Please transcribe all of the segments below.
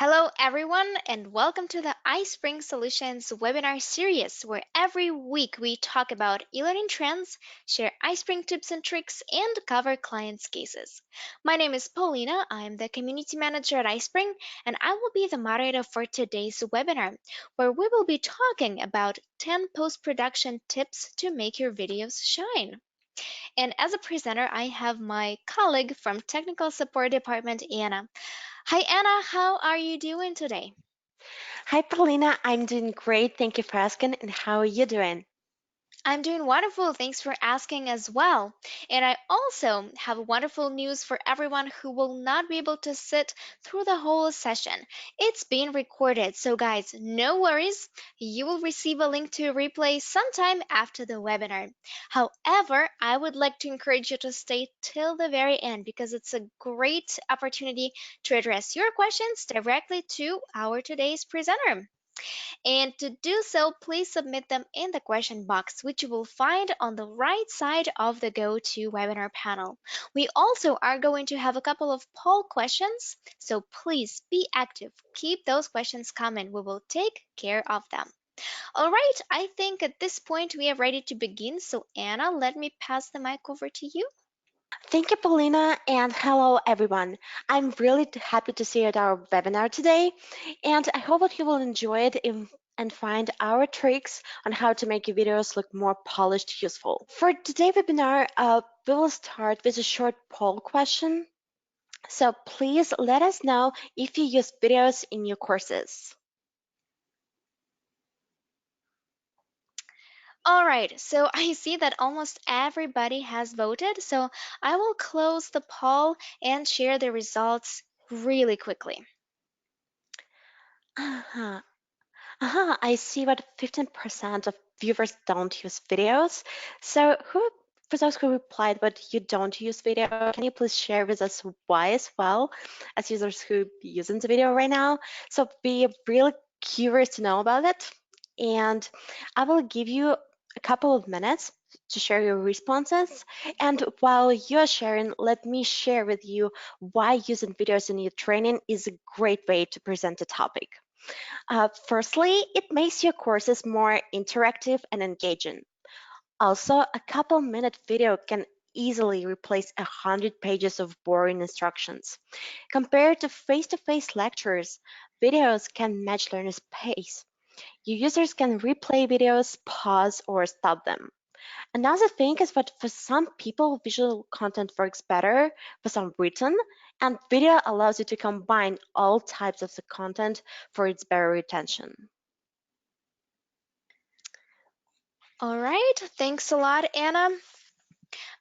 Hello, everyone, and welcome to the iSpring Solutions webinar series, where every week we talk about e-learning trends, share iSpring tips and tricks, and cover clients' cases. My name is Paulina. I'm the community manager at iSpring, and I will be the moderator for today's webinar, where we will be talking about 10 post-production tips to make your videos shine. And as a presenter, I have my colleague from Technical Support Department, Anna. Hi, Anna. How are you doing today? Hi, Paulina. I'm doing great. Thank you for asking. And how are you doing? I'm doing wonderful. Thanks for asking as well. And I also have wonderful news for everyone who will not be able to sit through the whole session. It's being recorded, so guys, no worries. You will receive a link to replay sometime after the webinar. However, I would like to encourage you to stay till the very end because it's a great opportunity to address your questions directly to our today's presenter. And to do so, please submit them in the question box, which you will find on the right side of the GoToWebinar panel. We also are going to have a couple of poll questions, so please be active. Keep those questions coming. We will take care of them. All right, I think at this point we are ready to begin. So, Anna, let me pass the mic over to you. Thank you, Paulina, and hello, everyone. I'm really happy to see you at our webinar today, and I hope that you will enjoy it and find our tricks on how to make your videos look more polished, useful. For today's webinar, we will start with a short poll question. So please let us know if you use videos in your courses. All right, so I see that almost everybody has voted, so I will close the poll and share the results really quickly. Uh-huh. I see what 15% of viewers don't use videos. So for those who replied, but you don't use video, can you please share with us why as well as users who using the video right now? So be really curious to know about it. And I will give you a couple of minutes to share your responses. And while you're sharing, let me share with you why using videos in your training is a great way to present a topic. Firstly, it makes your courses more interactive and engaging. Also, a couple-minute video can easily replace 100 pages of boring instructions. Compared to face-to-face lectures, videos can match learners' pace. Your users can replay videos, pause, or stop them. Another thing is that for some people, visual content works better, for some written, and video allows you to combine all types of the content for its better retention. All right, thanks a lot, Anna.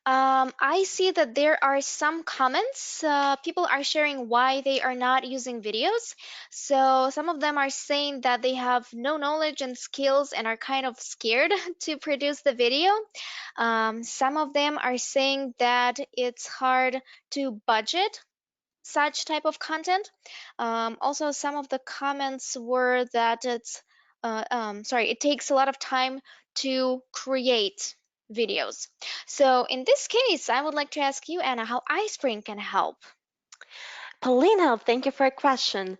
I see that there are some comments. People are sharing why they are not using videos. So some of them are saying that they have no knowledge and skills and are kind of scared to produce the video. Some of them are saying that it's hard to budget such type of content. Also, some of the comments were that it takes a lot of time to create videos. So in this case, I would like to ask you, Anna, how iSpring can help. Paulina, thank you for your question.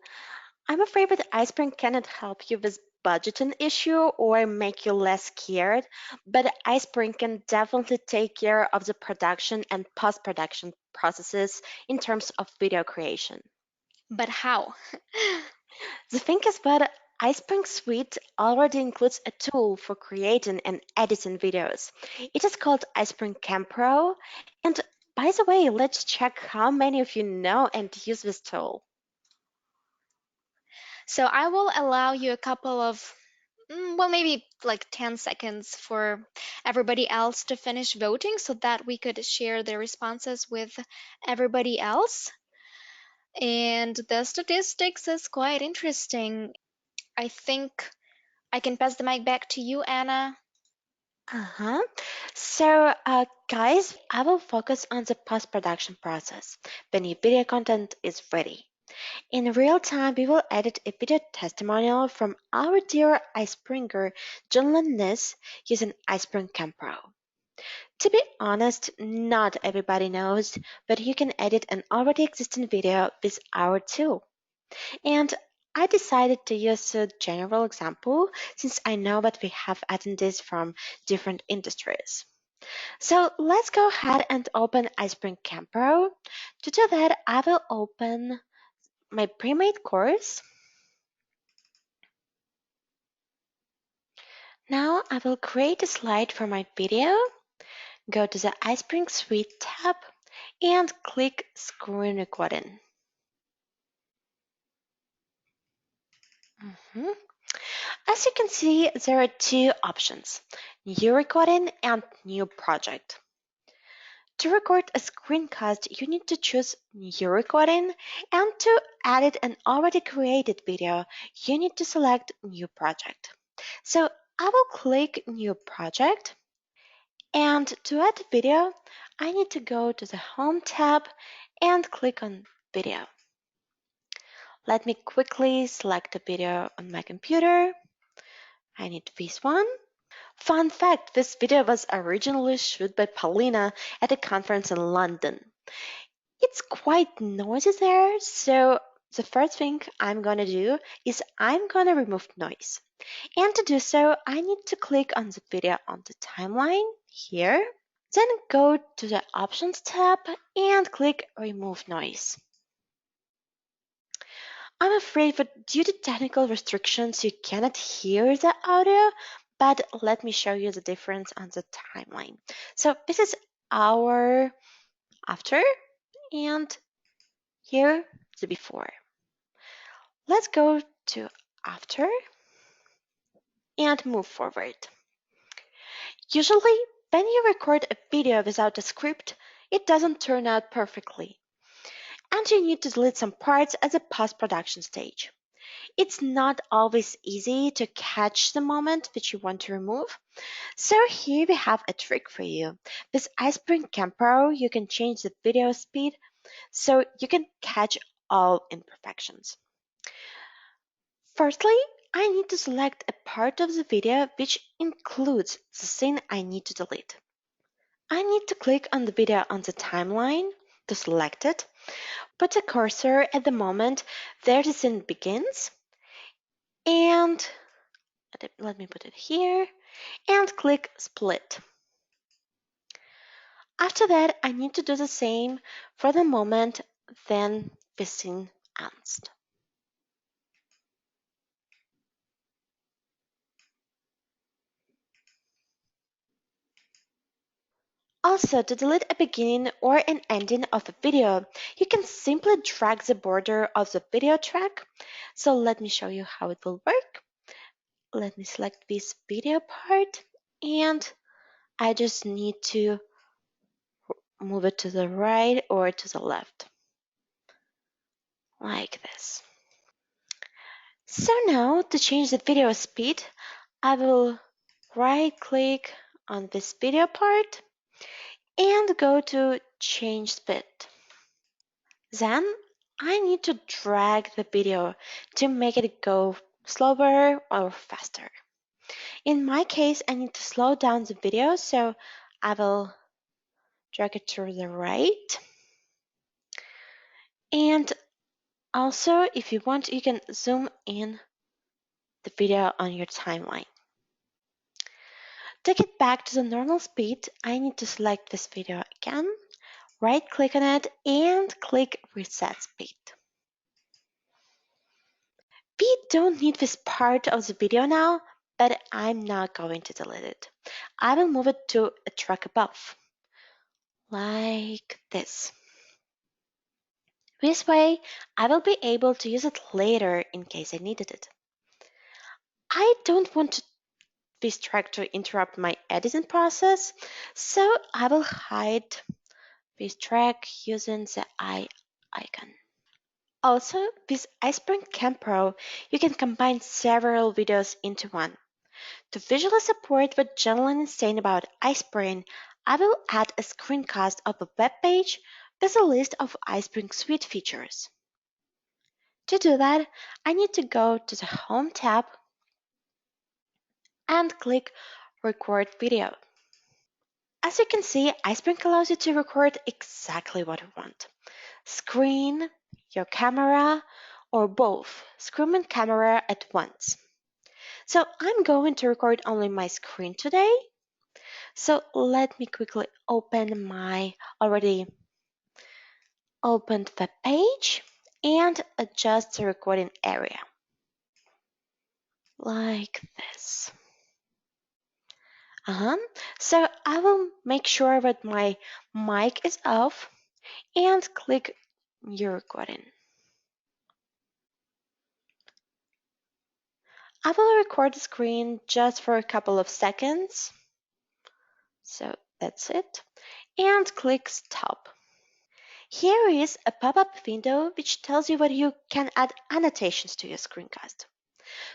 I'm afraid that iSpring cannot help you with budgeting issue or make you less scared, but iSpring can definitely take care of the production and post-production processes in terms of video creation. But how? The thing is that iSpring Suite already includes a tool for creating and editing videos. It is called iSpring Cam Pro. And by the way, let's check how many of you know and use this tool. So I will allow you a couple of, well, maybe like 10 seconds for everybody else to finish voting so that we could share the responses with everybody else. And the statistics is quite interesting. I think I can pass the mic back to you, Anna. Uh-huh. So, guys, I will focus on the post-production process when your video content is ready. In real time, we will edit a video testimonial from our dear iSpringer, John Linnes, using iSpring Cam Pro. To be honest, not everybody knows, but you can edit an already existing video with our tool. And I decided to use a general example since I know that we have attendees from different industries. So let's go ahead and open iSpring Camp Pro. To do that, I will open my pre-made course. Now I will create a slide for my video, go to the iSpring Suite tab, and click Screen Recording. Mhm. As you can see, there are two options, New Recording and New Project. To record a screencast, you need to choose New Recording, and to edit an already created video, you need to select New Project. So I will click New Project, and to add video, I need to go to the Home tab and click on Video. Let me quickly select the video on my computer. I need this one. Fun fact, this video was originally shot by Paulina at a conference in London. It's quite noisy there, so the first thing I'm gonna do is I'm gonna remove noise. And to do so, I need to click on the video on the timeline here, then go to the Options tab and click Remove Noise. I'm afraid that due to technical restrictions, you cannot hear the audio, but let me show you the difference on the timeline. So this is our after, and here the before. Let's go to after and move forward. Usually, when you record a video without a script, it doesn't turn out perfectly, and you need to delete some parts at the post-production stage. It's not always easy to catch the moment which you want to remove, so here we have a trick for you. With iSpring Camp Pro, you can change the video speed so you can catch all imperfections. Firstly, I need to select a part of the video which includes the scene I need to delete. I need to click on the video on the timeline to select it, put the cursor at the moment where the scene begins, and let me put it here, and click Split. After that, I need to do the same for the moment then the scene ends. Also, to delete a beginning or an ending of a video, you can simply drag the border of the video track. So let me show you how it will work. Let me select this video part, and I just need to move it to the right or to the left, like this. So now to change the video speed, I will right click on this video part and go to change speed. Then I need to drag the video to make it go slower or faster. In my case, I need to slow down the video, so I will drag it to the right. And also, if you want, you can zoom in the video on your timeline. To get back to the normal speed, I need to select this video again, right click on it, and click Reset Speed. We don't need this part of the video now, but I'm not going to delete it. I will move it to a track above, like this. This way, I will be able to use it later in case I needed it. I don't want this track to interrupt my editing process, so I will hide this track using the eye icon. Also, with iSpring Camp Pro, you can combine several videos into one. To visually support what Janelin is saying about iSpring, I will add a screencast of a web page with a list of iSpring Suite features. To do that, I need to go to the Home tab and click Record Video. As you can see, iSpring allows you to record exactly what you want. Screen, your camera, or both, screen and camera at once. So I'm going to record only my screen today. So let me quickly open my already opened web page and adjust the recording area like this. So I will make sure that my mic is off and click your recording. I will record the screen just for a couple of seconds. So that's it. And click stop. Here is a pop-up window which tells you whether you can add annotations to your screencast.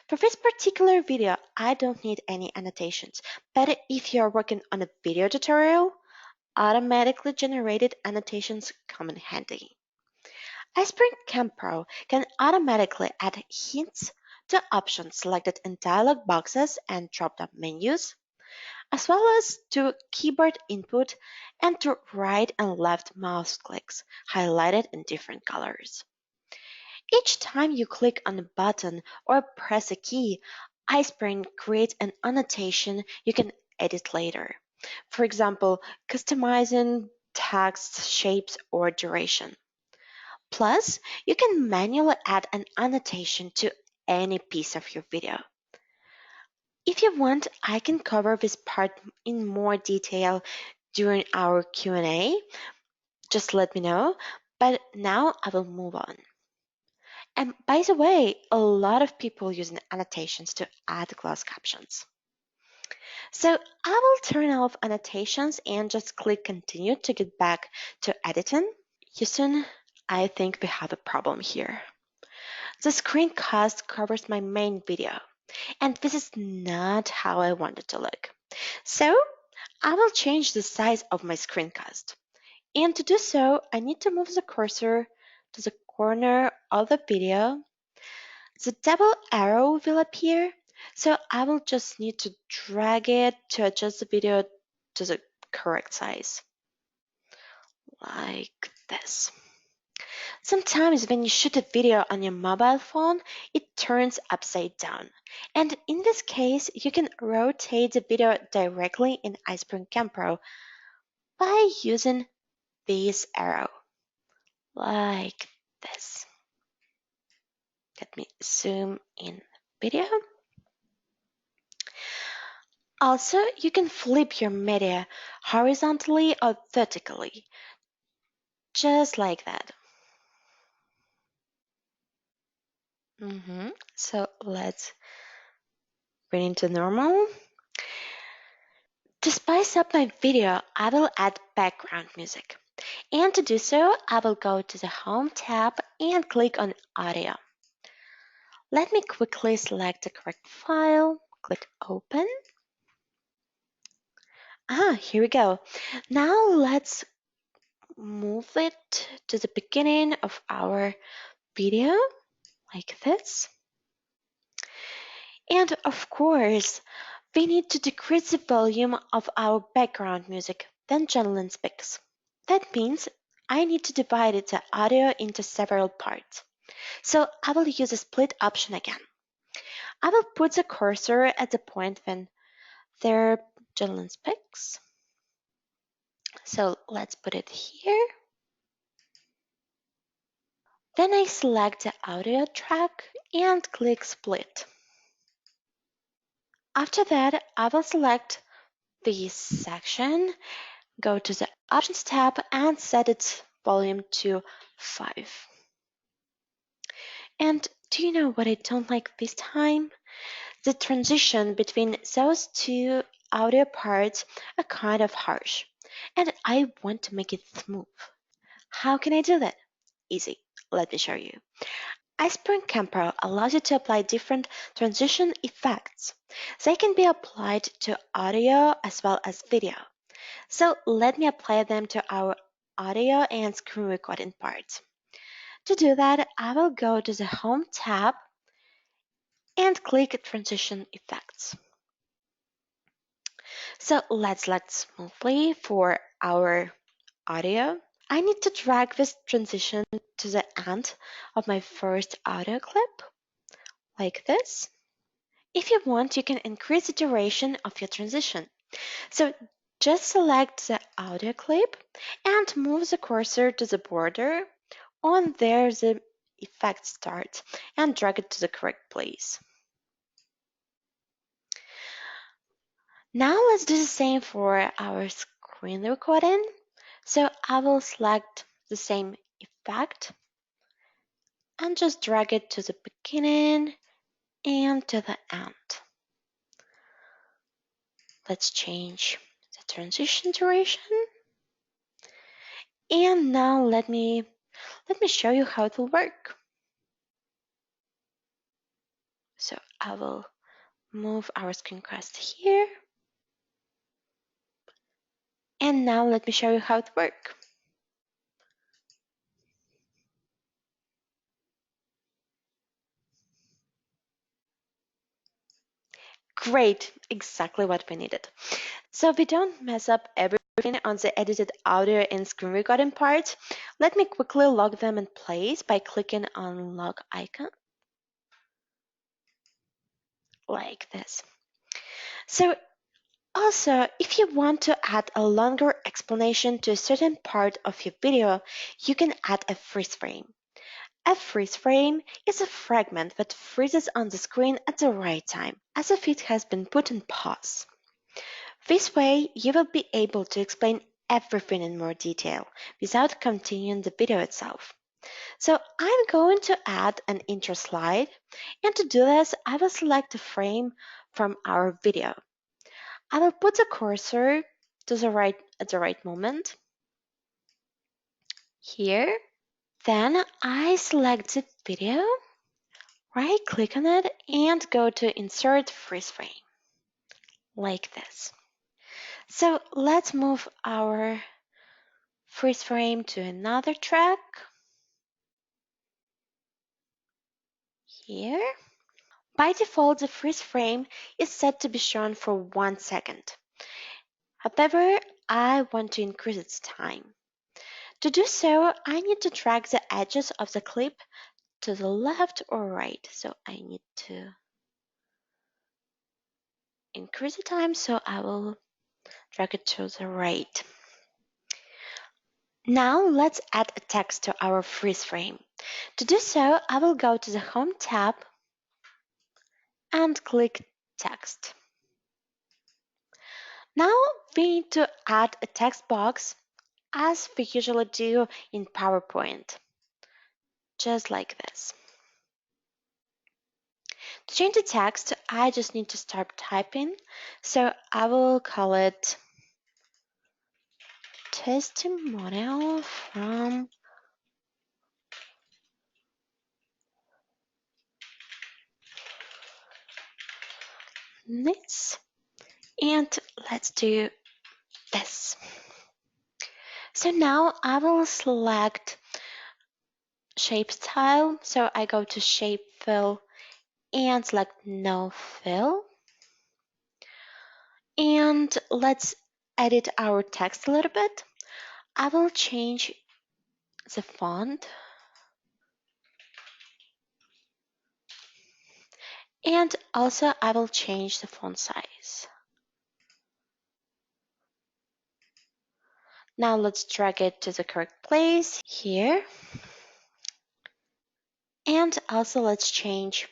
For this particular video, I don't need any annotations, but if you're working on a video tutorial, automatically generated annotations come in handy. iSpring Pro can automatically add hints to options selected in dialog boxes and drop-down menus, as well as to keyboard input and to right and left mouse clicks highlighted in different colors. Each time you click on a button or press a key, iSpring creates an annotation you can edit later. For example, customizing text, shapes, or duration. Plus, you can manually add an annotation to any piece of your video. If you want, I can cover this part in more detail during our Q&A. Just let me know. But now I will move on. And by the way, a lot of people using annotations to add closed captions. So I will turn off annotations and just click continue to get back to editing. Houston, I think we have a problem here. The screencast covers my main video, and this is not how I want it to look. So I will change the size of my screencast. And to do so, I need to move the cursor to the corner of the video. The double arrow will appear, so I will just need to drag it to adjust the video to the correct size, like this. Sometimes when you shoot a video on your mobile phone, it turns upside down. And in this case, you can rotate the video directly in iSpring Pro by using this arrow, like this. Let me zoom in video. Also, you can flip your media horizontally or vertically, just like that. So let's bring it to normal. To spice up my video, I will add background music. And to do so, I will go to the Home tab and click on Audio. Let me quickly select the correct file, click Open. Here we go. Now let's move it to the beginning of our video, like this. And of course, we need to decrease the volume of our background music when Jonathan speaks. That means I need to divide the audio into several parts. So I will use a split option again. I will put the cursor at the point when their Jonathan speaks. So let's put it here. Then I select the audio track and click split. After that, I will select this section, go to the Options tab and set its volume to 5. And do you know what I don't like this time? The transition between those two audio parts are kind of harsh, and I want to make it smooth. How can I do that? Easy. Let me show you. iSpring Pro allows you to apply different transition effects. They can be applied to audio as well as video. So let me apply them to our audio and screen recording parts. To do that, I will go to the Home tab and click Transition Effects. So let's select smoothly for our audio. I need to drag this transition to the end of my first audio clip, like this. If you want, you can increase the duration of your transition. So just select the audio clip and move the cursor to the border on there the effect starts and drag it to the correct place. Now let's do the same for our screen recording. So I will select the same effect and just drag it to the beginning and to the end. Let's change the transition duration. And now let me show you how it will work. So I will move our screencast here. And now let me show you how it works. Great, exactly what we needed. So we don't mess up everything on the edited audio and screen recording part. Let me quickly log them in place by clicking on log icon, like this. So also, if you want to add a longer explanation to a certain part of your video, you can add a freeze frame. A freeze frame is a fragment that freezes on the screen at the right time, as if it has been put in pause. This way, you will be able to explain everything in more detail without continuing the video itself. So I'm going to add an intro slide, and to do this, I will select a frame from our video. I will put the cursor to the right at the right moment here. Then I select the video, right click on it, and go to Insert Freeze Frame, like this. So let's move our freeze frame to another track here. By default, the freeze frame is set to be shown for 1 second. However, I want to increase its time. To do so, I need to drag the edges of the clip to the left or right. So I need to increase the time, so I will drag it to the right. Now let's add a text to our freeze frame. To do so, I will go to the Home tab and click Text. Now we need to add a text box as we usually do in PowerPoint, just like this. To change the text, I just need to start typing, so I will call it testimonial from this, and let's do this. So now I will select shape style, so I go to shape fill and select no fill. And let's edit our text a little bit. I will change the font and also I will change the font size. Now let's drag it to the correct place here. And also let's change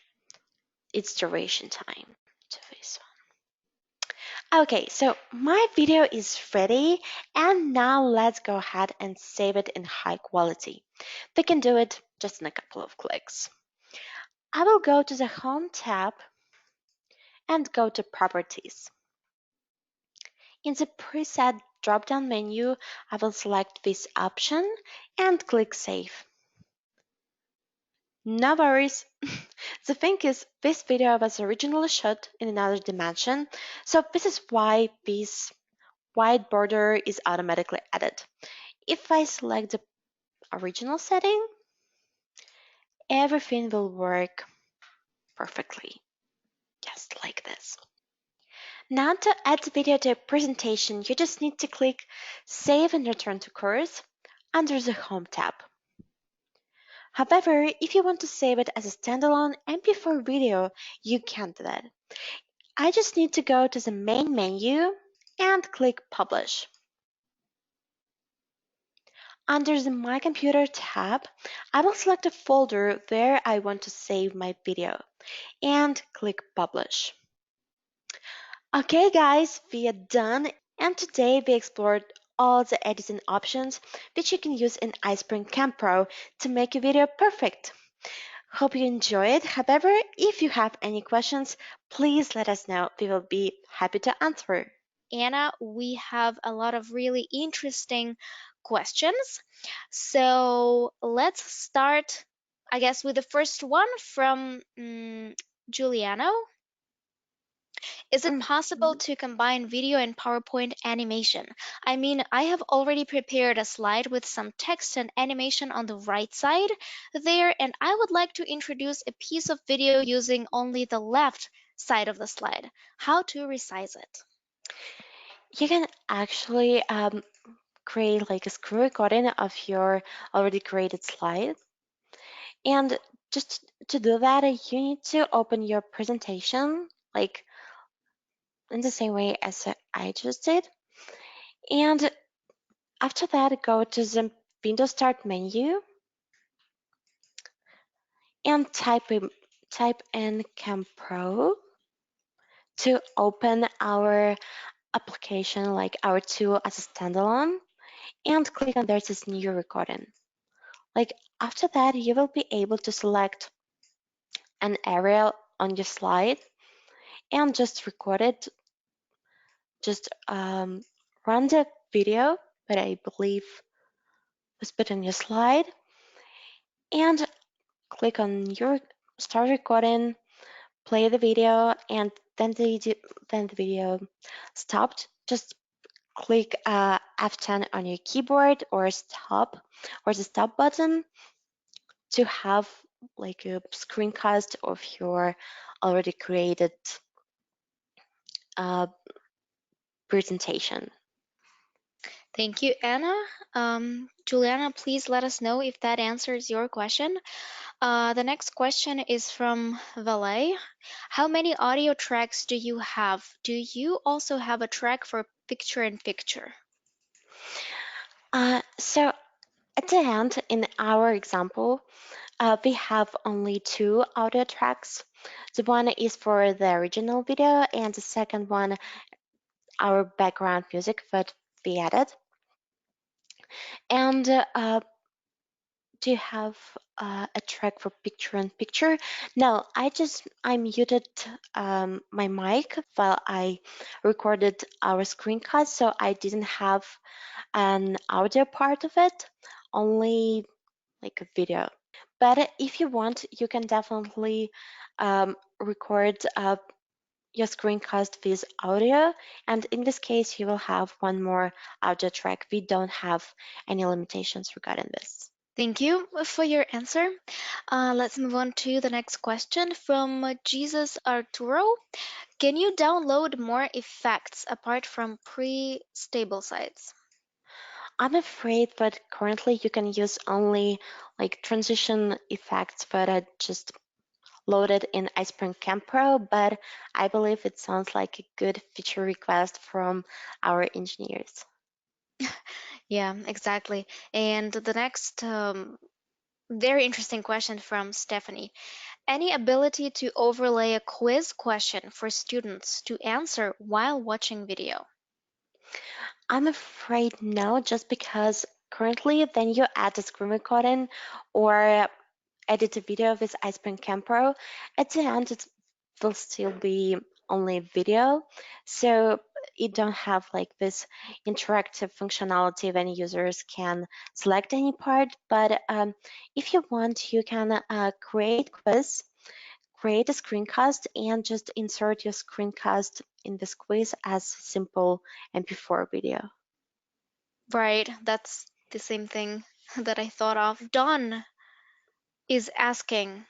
its duration time to this one. Okay, so my video is ready, and now let's go ahead and save it in high quality. We can do it just in a couple of clicks. I will go to the Home tab and go to Properties. In the preset drop-down menu, I will select this option and click Save. No worries. The thing is, this video was originally shot in another dimension, so this is why this white border is automatically added. If I select the original setting, everything will work perfectly, just like this. Now to add the video to a presentation, you just need to click Save and Return to Course. under the Home tab. However, if you want to save it as a standalone MP4 video, you can do that. I just need to go to the main menu and click Publish. Under the My Computer tab, I will select a folder where I want to save my video and click Publish. Okay guys, we are done, and today we explored all the editing options which you can use in iSpring Camp Pro to make your video perfect. Hope you enjoyed. However, if you have any questions, please let us know. We will be happy to answer. Anna, we have a lot of really interesting questions. So let's start, I guess, with the first one from Giuliano. Is it possible Mhm. to combine video and PowerPoint animation? I mean, I have already prepared a slide with some text and animation on the right side there, and I would like to introduce a piece of video using only the left side of the slide. How to resize it? You can actually create like a screen recording of your already created slide. And just to do that, you need to open your presentation like in the same way as I just did. And after that, go to the Windows Start menu and type in Camp Pro to open our application, like our tool as a standalone, and click on there's this new recording. Like after that, you will be able to select an area on your slide and just record it. Just run the video that I believe was put on your slide and click on your start recording, play the video, and then the video stopped. Just click F10 on your keyboard or the stop button to have like a screencast of your already created uh, presentation. Thank you, Anna. Juliana, please let us know if that answers your question. The next question is from Valet. How many audio tracks do you have? Do you also have a track for picture in picture? So at the end, in our example, we have only two audio tracks. The one is for the original video, and the second one, our background music that we added. And do you have a track for picture in picture? No, I muted my mic while I recorded our screencast, so I didn't have an audio part of it, only like a video. But if you want, you can definitely record your screencast with audio. And in this case, you will have one more audio track. We don't have any limitations regarding this. Thank you for your answer. Let's move on to the next question from Jesus Arturo. Can you download more effects apart from pre-stable sites? I'm afraid that currently you can use only like transition effects that are just loaded in iSpring Camp Pro, but I believe it sounds like a good feature request from our engineers. Yeah, exactly. And the next very interesting question from Stephanie. Any ability to overlay a quiz question for students to answer while watching video? I'm afraid no, just because currently when you add a screen recording or edit a video with iSpring Camp Pro, at the end it will still be only video. So you don't have like this interactive functionality when users can select any part. But if you want, you can create quiz, create a screencast, and just insert your screencast in this quiz as simple MP4 video. Right, that's the same thing that I thought of. Don is asking,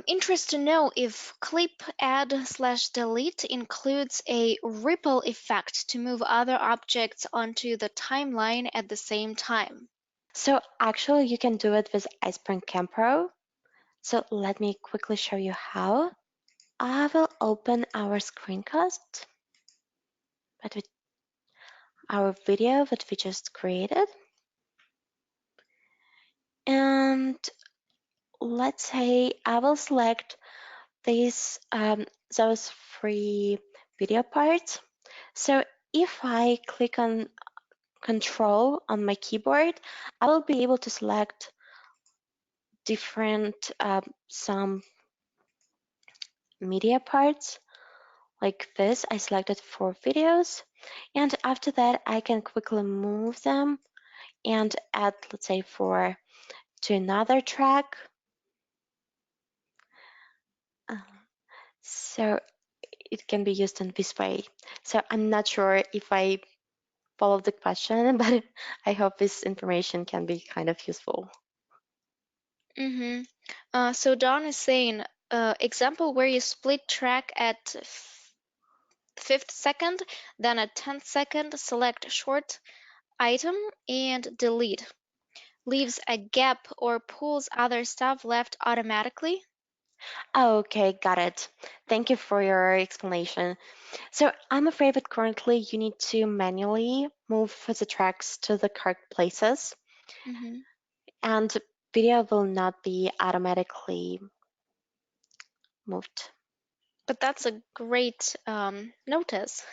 Interest to know if clip add slash delete includes a ripple effect to move other objects onto the timeline at the same time. So actually, you can do it with iSpring Pro. So let me quickly show you how. I will open our screencast, but with our video that we just created. And let's say I will select those three video parts. So if I click on Control on my keyboard, I will be able to select different some media parts like this. I selected 4 videos, and after that I can quickly move them and add, let's say, to another track. Uh, so it can be used in this way. So I'm not sure if I follow the question, but I hope this information can be kind of useful. Mm-hmm. So Don is saying, example where you split track at fifth second, then at 10th second, select short item and delete. Leaves a gap or pulls other stuff left automatically. Okay, got it. Thank you for your explanation. So I'm afraid that currently you need to manually move the tracks to the correct places, Hmm. and video will not be automatically moved. But that's a great notice.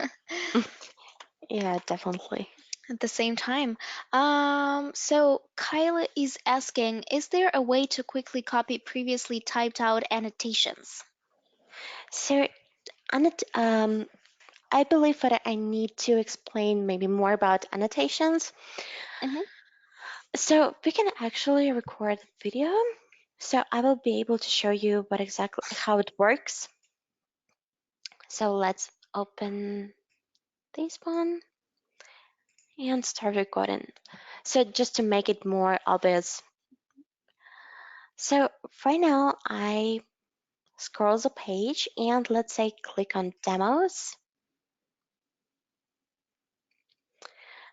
Yeah, definitely. At the same time. So Kyle is asking, is there a way to quickly copy previously typed out annotations? So, I believe that I need to explain maybe more about annotations. Hmm. So we can actually record video. So I will be able to show you what exactly how it works. So let's open this one and start recording. So just to make it more obvious. So right now I scroll the page and let's say click on demos.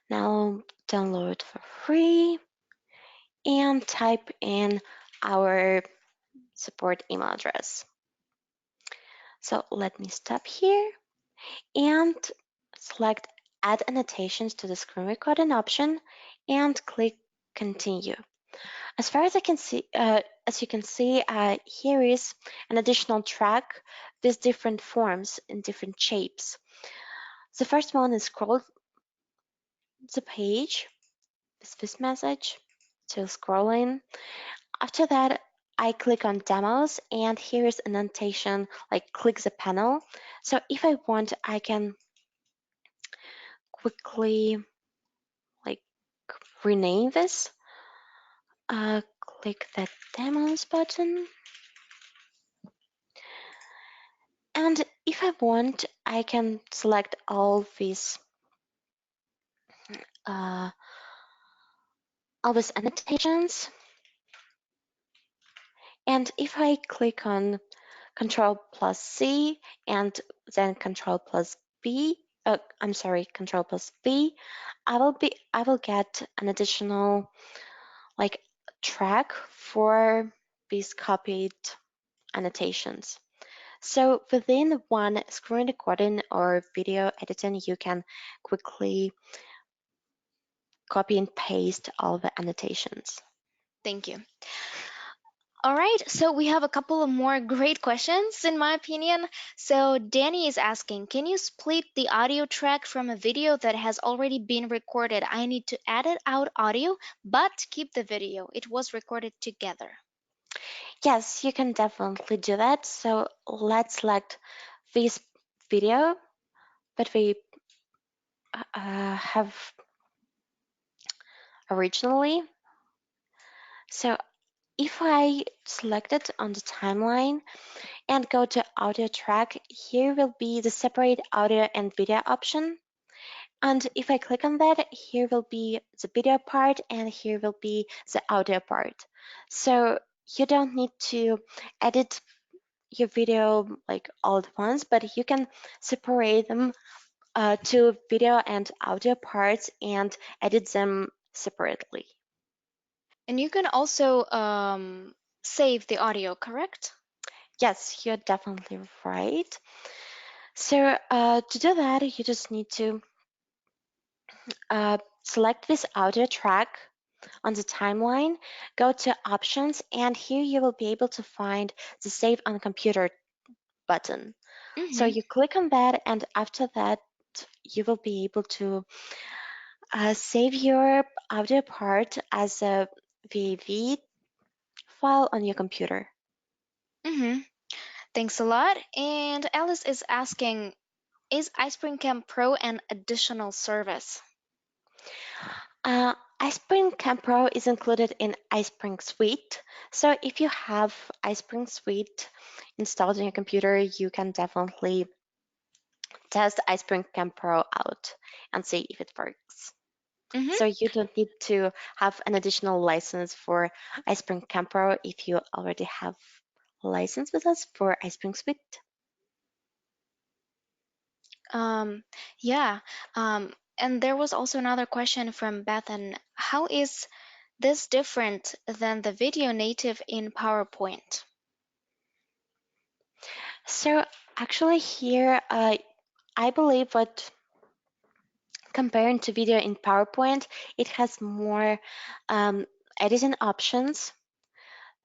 Now download for free and type in our support email address. So let me stop here and select Add annotations to the screen recording option and click Continue. As far as I can see, as you can see, here is an additional track with different forms and different shapes. The first one is scroll the page with this message, still scrolling. After that, I click on demos and here is an annotation like click the panel. So if I want, I can quickly like rename this. Click that demos button. And if I want, I can select uh, all these annotations. And if I click on Control plus C and then Control plus B, I'm sorry, Control plus B, I will get an additional like track for these copied annotations. So within one screen recording or video editing, you can quickly copy and paste all the annotations. Thank you. All right, so we have a couple of more great questions, in my opinion. So Danny is asking, can you split the audio track from a video that has already been recorded? I need to edit out audio, but keep the video. It was recorded together. Yes, you can definitely do that. So let's select this video that we have originally. So if I select it on the timeline and go to audio track, here will be the separate audio and video option. And if I click on that, here will be the video part and here will be the audio part. So you don't need to edit your video like all at once, but you can separate them to video and audio parts and edit them separately. And you can also save the audio, correct? Yes, you're definitely right. So to do that, you just need to select this audio track on the timeline, go to options, and here you will be able to find the save on computer button. So Mm-hmm. you click on that, and after that, you will be able to save your audio part as a WAV file on your computer. Mm-hmm. Thanks a lot. And Alice is asking, is iSpring Camp Pro an additional service? iSpring Camp Pro is included in iSpring Suite. So if you have iSpring Suite installed on your computer, you can definitely test iSpring Camp Pro out and see if it works. Mm-hmm. So you don't need to have an additional license for iSpring Camp Pro if you already have a license with us for iSpring Suite. Um, yeah. And there was also another question from Bethan. How is this different than the video native in PowerPoint? So actually here, I believe what comparing to video in PowerPoint, it has more editing options.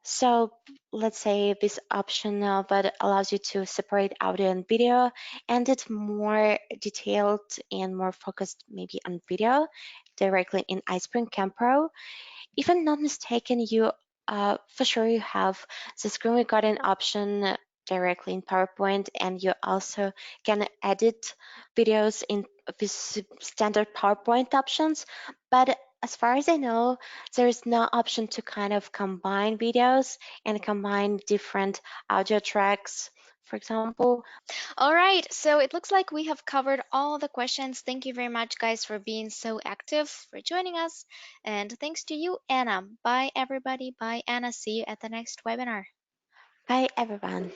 So let's say this option that allows you to separate audio and video, and it's more detailed and more focused maybe on video directly in iSpring Camp Pro. If I'm not mistaken, you for sure you have the screen recording option directly in PowerPoint, and you also can edit videos in with standard PowerPoint options. But as far as I know, there is no option to kind of combine videos and combine different audio tracks, for example. All right, so it looks like we have covered all the questions. Thank you very much, guys, for being so active, for joining us. And thanks to you, Anna. Bye, everybody. Bye, Anna. See you at the next webinar. Bye, everyone.